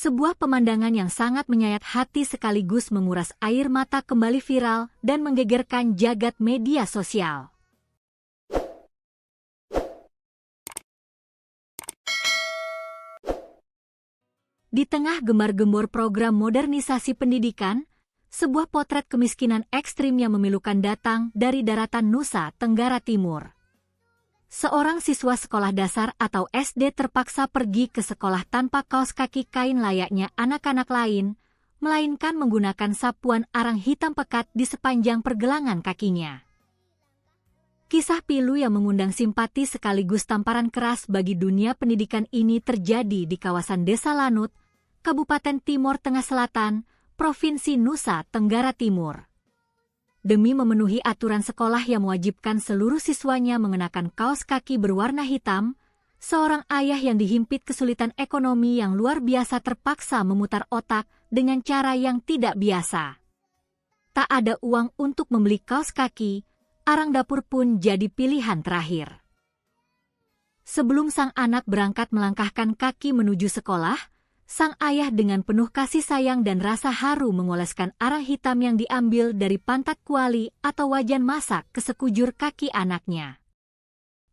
Sebuah pemandangan yang sangat menyayat hati sekaligus menguras air mata kembali viral dan menggegerkan jagat media sosial. Di tengah gemar-gembor program modernisasi pendidikan, sebuah potret kemiskinan ekstrim yang memilukan datang dari daratan Nusa Tenggara Timur. Seorang siswa sekolah dasar atau SD terpaksa pergi ke sekolah tanpa kaos kaki kain layaknya anak-anak lain, melainkan menggunakan sapuan arang hitam pekat di sepanjang pergelangan kakinya. Kisah pilu yang mengundang simpati sekaligus tamparan keras bagi dunia pendidikan ini terjadi di kawasan Desa Lanut, Kabupaten Timor Tengah Selatan, Provinsi Nusa Tenggara Timur. Demi memenuhi aturan sekolah yang mewajibkan seluruh siswanya mengenakan kaos kaki berwarna hitam, seorang ayah yang dihimpit kesulitan ekonomi yang luar biasa terpaksa memutar otak dengan cara yang tidak biasa. Tak ada uang untuk membeli kaos kaki, arang dapur pun jadi pilihan terakhir. Sebelum sang anak berangkat melangkahkan kaki menuju sekolah, sang ayah dengan penuh kasih sayang dan rasa haru mengoleskan arang hitam yang diambil dari pantat kuali atau wajan masak ke sekujur kaki anaknya.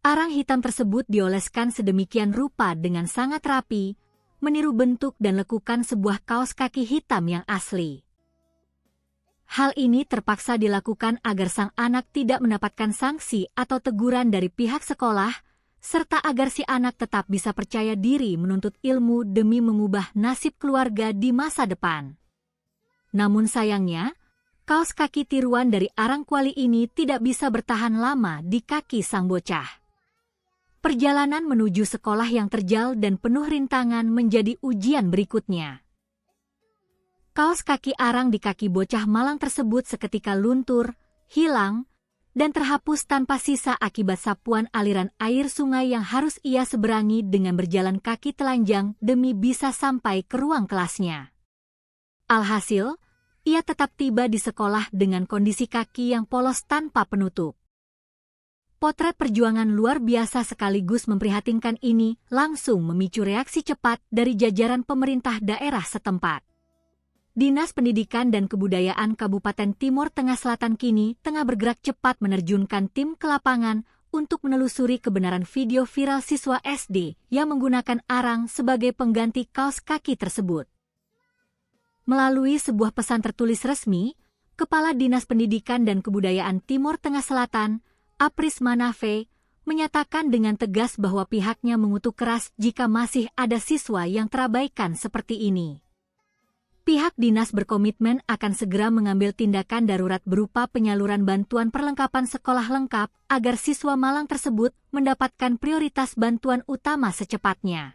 Arang hitam tersebut dioleskan sedemikian rupa dengan sangat rapi, meniru bentuk dan lekukan sebuah kaos kaki hitam yang asli. Hal ini terpaksa dilakukan agar sang anak tidak mendapatkan sanksi atau teguran dari pihak sekolah, serta agar si anak tetap bisa percaya diri menuntut ilmu demi mengubah nasib keluarga di masa depan. Namun sayangnya, kaos kaki tiruan dari arang kuali ini tidak bisa bertahan lama di kaki sang bocah. Perjalanan menuju sekolah yang terjal dan penuh rintangan menjadi ujian berikutnya. Kaos kaki arang di kaki bocah malang tersebut seketika luntur, hilang, dan terhapus tanpa sisa akibat sapuan aliran air sungai yang harus ia seberangi dengan berjalan kaki telanjang demi bisa sampai ke ruang kelasnya. Alhasil, ia tetap tiba di sekolah dengan kondisi kaki yang polos tanpa penutup. Potret perjuangan luar biasa sekaligus memprihatinkan ini langsung memicu reaksi cepat dari jajaran pemerintah daerah setempat. Dinas Pendidikan dan Kebudayaan Kabupaten Timor Tengah Selatan kini tengah bergerak cepat menerjunkan tim ke lapangan untuk menelusuri kebenaran video viral siswa SD yang menggunakan arang sebagai pengganti kaos kaki tersebut. Melalui sebuah pesan tertulis resmi, Kepala Dinas Pendidikan dan Kebudayaan Timor Tengah Selatan, Apris Manafe, menyatakan dengan tegas bahwa pihaknya mengutuk keras jika masih ada siswa yang terabaikan seperti ini. Pihak dinas berkomitmen akan segera mengambil tindakan darurat berupa penyaluran bantuan perlengkapan sekolah lengkap agar siswa malang tersebut mendapatkan prioritas bantuan utama secepatnya.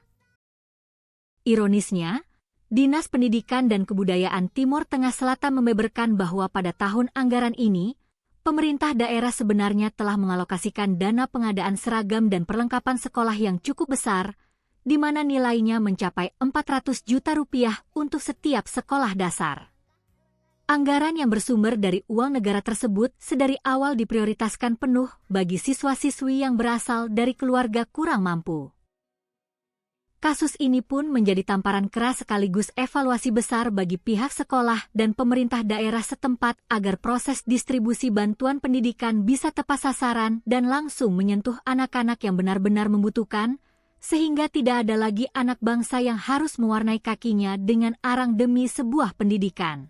Ironisnya, Dinas Pendidikan dan Kebudayaan Timor Tengah Selatan membeberkan bahwa pada tahun anggaran ini, pemerintah daerah sebenarnya telah mengalokasikan dana pengadaan seragam dan perlengkapan sekolah yang cukup besar, di mana nilainya mencapai 400 juta rupiah untuk setiap sekolah dasar. Anggaran yang bersumber dari uang negara tersebut sedari awal diprioritaskan penuh bagi siswa-siswi yang berasal dari keluarga kurang mampu. Kasus ini pun menjadi tamparan keras sekaligus evaluasi besar bagi pihak sekolah dan pemerintah daerah setempat agar proses distribusi bantuan pendidikan bisa tepat sasaran dan langsung menyentuh anak-anak yang benar-benar membutuhkan, sehingga tidak ada lagi anak bangsa yang harus mewarnai kakinya dengan arang demi sebuah pendidikan.